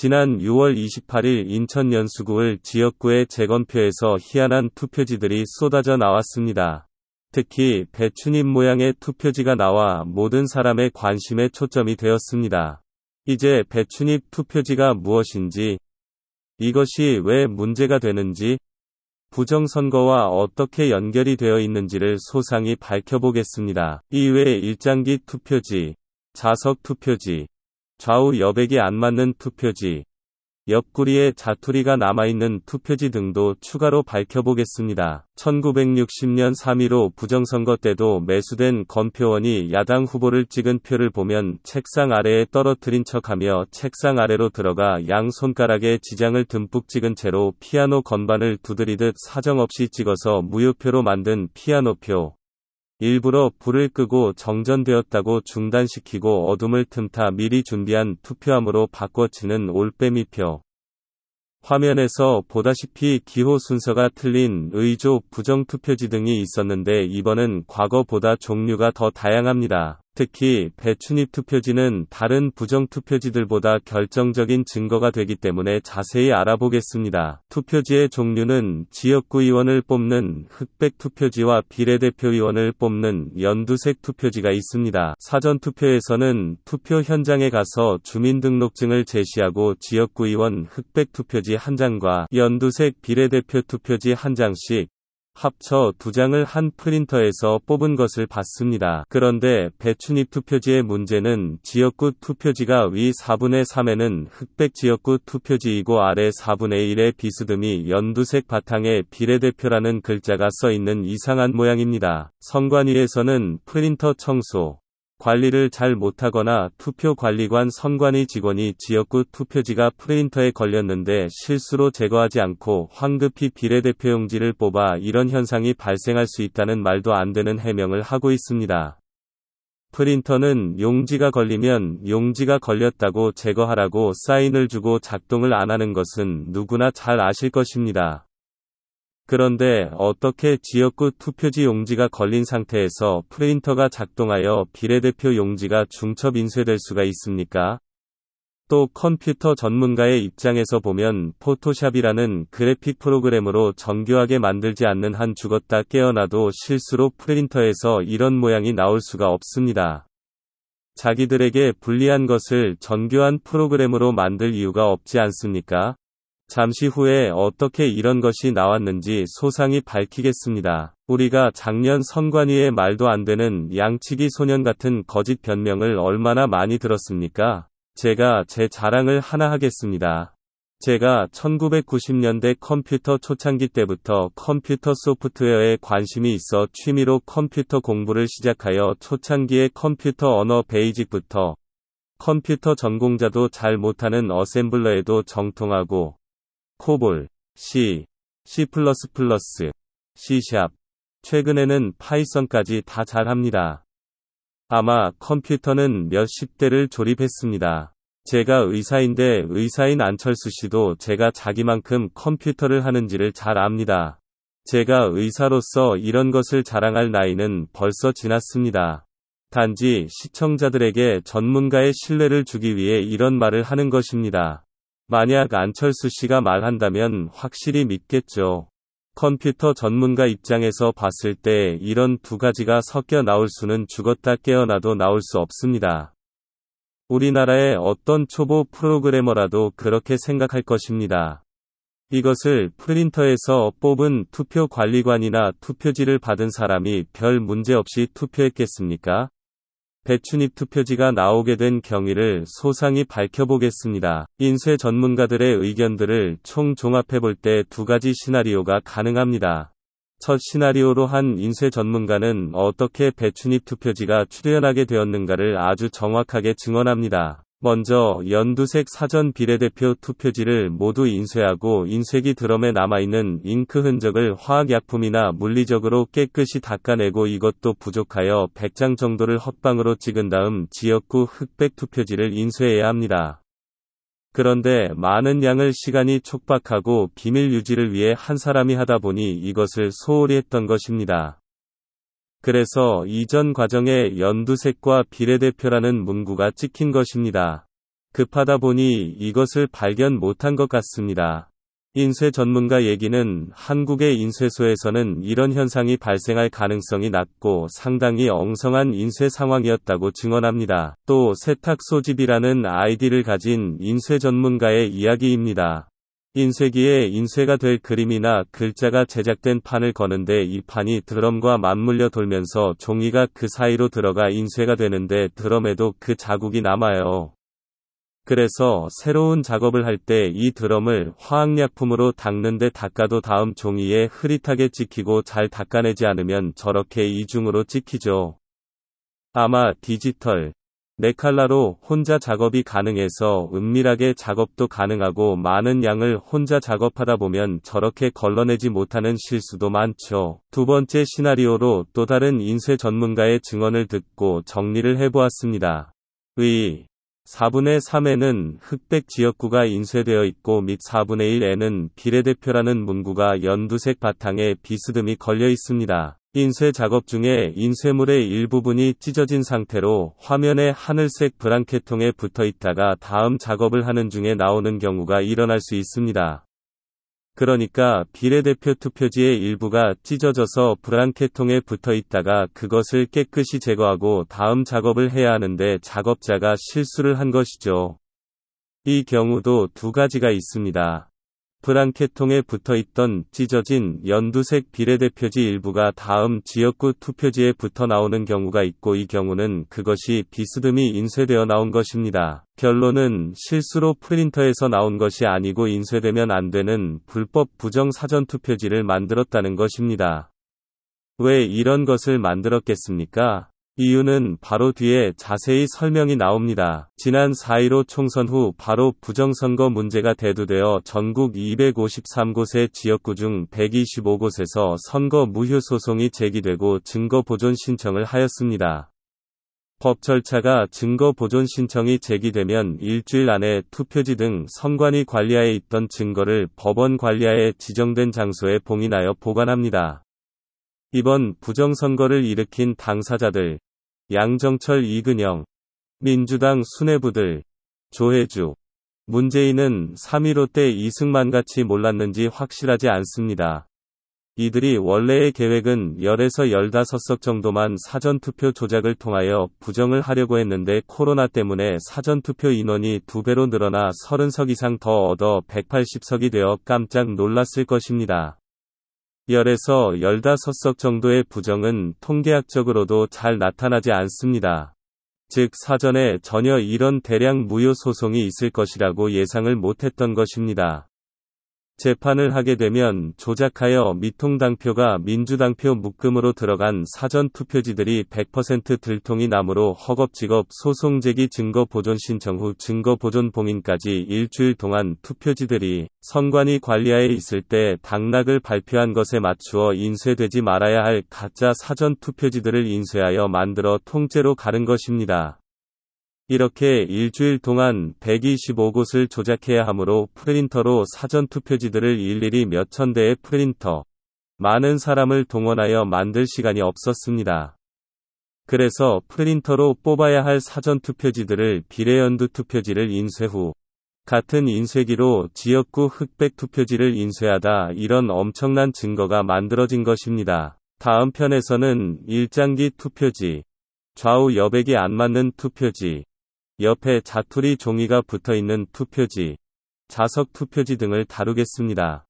지난 6월 28일 인천 연수구을 지역구의 재검표에서 희한한 투표지들이 쏟아져 나왔습니다. 특히 배춧잎 모양의 투표지가 나와 모든 사람의 관심의 초점이 되었습니다. 이제 배춧잎 투표지가 무엇인지, 이것이 왜 문제가 되는지, 부정선거와 어떻게 연결이 되어 있는지를 소상히 밝혀보겠습니다. 이외에 일장기 투표지, 자석 투표지, 좌우 여백이 안 맞는 투표지, 옆구리에 자투리가 남아있는 투표지 등도 추가로 밝혀보겠습니다. 1960년 3.15 부정선거 때도 매수된 검표원이 야당 후보를 찍은 표를 보면 책상 아래에 떨어뜨린 척하며 책상 아래로 들어가 양 손가락에 지장을 듬뿍 찍은 채로 피아노 건반을 두드리듯 사정없이 찍어서 무효표로 만든 피아노표. 일부러 불을 끄고 정전되었다고 중단시키고 어둠을 틈타 미리 준비한 투표함으로 바꿔치는 올빼미표. 화면에서 보다시피 기호 순서가 틀린 의조 부정투표지 등이 있었는데 이번은 과거보다 종류가 더 다양합니다. 특히 배춧잎 투표지는 다른 부정투표지들보다 결정적인 증거가 되기 때문에 자세히 알아보겠습니다. 투표지의 종류는 지역구 의원을 뽑는 흑백 투표지와 비례대표 의원을 뽑는 연두색 투표지가 있습니다. 사전투표에서는 투표 현장에 가서 주민등록증을 제시하고 지역구 의원 흑백 투표지 한 장과 연두색 비례대표 투표지 한 장씩 합쳐 2장을 한 프린터에서 뽑은 것을 받습니다. 그런데 배춧잎 투표지의 문제는 지역구 투표지가 위 4분의 3에는 흑백 지역구 투표지이고 아래 4분의 1의 비스듬히 연두색 바탕에 비례대표라는 글자가 써 있는 이상한 모양입니다. 선관위에서는 프린터 청소 관리를 잘 못하거나 투표관리관 선관위 직원이 지역구 투표지가 프린터에 걸렸는데 실수로 제거하지 않고 황급히 비례대표 용지를 뽑아 이런 현상이 발생할 수 있다는 말도 안 되는 해명을 하고 있습니다. 프린터는 용지가 걸리면 용지가 걸렸다고 제거하라고 사인을 주고 작동을 안 하는 것은 누구나 잘 아실 것입니다. 그런데 어떻게 지역구 투표지 용지가 걸린 상태에서 프린터가 작동하여 비례대표 용지가 중첩 인쇄될 수가 있습니까? 또 컴퓨터 전문가의 입장에서 보면 포토샵이라는 그래픽 프로그램으로 정교하게 만들지 않는 한 죽었다 깨어나도 실수로 프린터에서 이런 모양이 나올 수가 없습니다. 자기들에게 불리한 것을 정교한 프로그램으로 만들 이유가 없지 않습니까? 잠시 후에 어떻게 이런 것이 나왔는지 소상히 밝히겠습니다. 우리가 작년 선관위의 말도 안 되는 양치기 소년 같은 거짓 변명을 얼마나 많이 들었습니까? 제가 제 자랑을 하나 하겠습니다. 제가 1990년대 컴퓨터 초창기 때부터 컴퓨터 소프트웨어에 관심이 있어 취미로 컴퓨터 공부를 시작하여 초창기의 컴퓨터 언어 베이직부터 컴퓨터 전공자도 잘 못하는 어셈블러에도 정통하고 코볼, C, C++, C#, 최근에는 파이썬까지 다 잘합니다. 아마 컴퓨터는 몇십 대를 조립했습니다. 제가 의사인데 의사인 안철수 씨도 제가 자기만큼 컴퓨터를 하는지를 잘 압니다. 제가 의사로서 이런 것을 자랑할 나이는 벌써 지났습니다. 단지 시청자들에게 전문가의 신뢰를 주기 위해 이런 말을 하는 것입니다. 만약 안철수 씨가 말한다면 확실히 믿겠죠. 컴퓨터 전문가 입장에서 봤을 때 이런 두 가지가 섞여 나올 수는 죽었다 깨어나도 나올 수 없습니다. 우리나라의 어떤 초보 프로그래머라도 그렇게 생각할 것입니다. 이것을 프린터에서 뽑은 투표관리관이나 투표지를 받은 사람이 별 문제 없이 투표했겠습니까? 배춧잎 투표지가 나오게 된 경위를 소상히 밝혀보겠습니다. 인쇄 전문가들의 의견들을 총 종합해볼 때 두 가지 시나리오가 가능합니다. 첫 시나리오로 한 인쇄 전문가는 어떻게 배춧잎 투표지가 출현하게 되었는가를 아주 정확하게 증언합니다. 먼저 연두색 사전 비례대표 투표지를 모두 인쇄하고 인쇄기 드럼에 남아있는 잉크 흔적을 화학약품이나 물리적으로 깨끗이 닦아내고 이것도 부족하여 100장 정도를 헛방으로 찍은 다음 지역구 흑백 투표지를 인쇄해야 합니다. 그런데 많은 양을 시간이 촉박하고 비밀 유지를 위해 한 사람이 하다 보니 이것을 소홀히 했던 것입니다. 그래서 이전 과정에 연두색과 비례대표라는 문구가 찍힌 것입니다. 급하다 보니 이것을 발견 못한 것 같습니다. 인쇄 전문가 얘기는 한국의 인쇄소에서는 이런 현상이 발생할 가능성이 낮고 상당히 엉성한 인쇄 상황이었다고 증언합니다. 또 세탁소집이라는 아이디를 가진 인쇄 전문가의 이야기입니다. 인쇄기에 인쇄가 될 그림이나 글자가 제작된 판을 거는데 이 판이 드럼과 맞물려 돌면서 종이가 그 사이로 들어가 인쇄가 되는데 드럼에도 그 자국이 남아요. 그래서 새로운 작업을 할 때 이 드럼을 화학약품으로 닦는데 닦아도 다음 종이에 흐릿하게 찍히고 잘 닦아내지 않으면 저렇게 이중으로 찍히죠. 아마 디지털 4칼라로 혼자 작업이 가능해서 은밀하게 작업도 가능하고 많은 양을 혼자 작업하다 보면 저렇게 걸러내지 못하는 실수도 많죠. 두 번째 시나리오로 또 다른 인쇄 전문가의 증언을 듣고 정리를 해보았습니다. 4분의 3에는 흑백 지역구가 인쇄되어 있고 및 4분의 1에는 비례대표라는 문구가 연두색 바탕에 비스듬히 걸려 있습니다. 인쇄 작업 중에 인쇄물의 일부분이 찢어진 상태로 화면에 하늘색 브랑켓통에 붙어 있다가 다음 작업을 하는 중에 나오는 경우가 일어날 수 있습니다. 그러니까 비례대표 투표지의 일부가 찢어져서 브랑켓통에 붙어 있다가 그것을 깨끗이 제거하고 다음 작업을 해야 하는데 작업자가 실수를 한 것이죠. 이 경우도 두 가지가 있습니다. 브랑켓통에 붙어있던 찢어진 연두색 비례대표지 일부가 다음 지역구 투표지에 붙어 나오는 경우가 있고 이 경우는 그것이 비스듬히 인쇄되어 나온 것입니다. 결론은 실수로 프린터에서 나온 것이 아니고 인쇄되면 안 되는 불법 부정 사전투표지를 만들었다는 것입니다. 왜 이런 것을 만들었겠습니까? 이유는 바로 뒤에 자세히 설명이 나옵니다. 지난 4.15 총선 후 바로 부정선거 문제가 대두되어 전국 253곳의 지역구 중 125곳에서 선거 무효 소송이 제기되고 증거 보존 신청을 하였습니다. 법 절차가 증거 보존 신청이 제기되면 일주일 안에 투표지 등 선관위 관리하에 있던 증거를 법원 관리하에 지정된 장소에 봉인하여 보관합니다. 이번 부정선거를 일으킨 당사자들, 양정철 이근영, 민주당 수뇌부들, 조혜주, 문재인은 3.15 때 이승만같이 몰랐는지 확실하지 않습니다. 이들이 원래의 계획은 10에서 15석 정도만 사전투표 조작을 통하여 부정을 하려고 했는데 코로나 때문에 사전투표 인원이 2배로 늘어나 30석 이상 더 얻어 180석이 되어 깜짝 놀랐을 것입니다. 10에서 15석 정도의 부정은 통계학적으로도 잘 나타나지 않습니다. 즉 사전에 전혀 이런 대량 무효 소송이 있을 것이라고 예상을 못했던 것입니다. 재판을 하게 되면 조작하여 미통당표가 민주당표 묶음으로 들어간 사전투표지들이 100% 들통이 나므로 허겁지겁 소송 제기 증거 보존 신청 후 증거 보존 봉인까지 일주일 동안 투표지들이 선관위 관리하에 있을 때 당락을 발표한 것에 맞추어 인쇄되지 말아야 할 가짜 사전투표지들을 인쇄하여 만들어 통째로 가른 것입니다. 이렇게 일주일 동안 125곳을 조작해야 하므로 프린터로 사전투표지들을 일일이 몇천 대의 프린터, 많은 사람을 동원하여 만들 시간이 없었습니다. 그래서 프린터로 뽑아야 할 사전투표지들을 비례연두 투표지를 인쇄 후 같은 인쇄기로 지역구 흑백 투표지를 인쇄하다 이런 엄청난 증거가 만들어진 것입니다. 다음 편에서는 일장기 투표지, 좌우 여백이 안 맞는 투표지, 옆에 자투리 종이가 붙어있는 투표지, 자석 투표지 등을 다루겠습니다.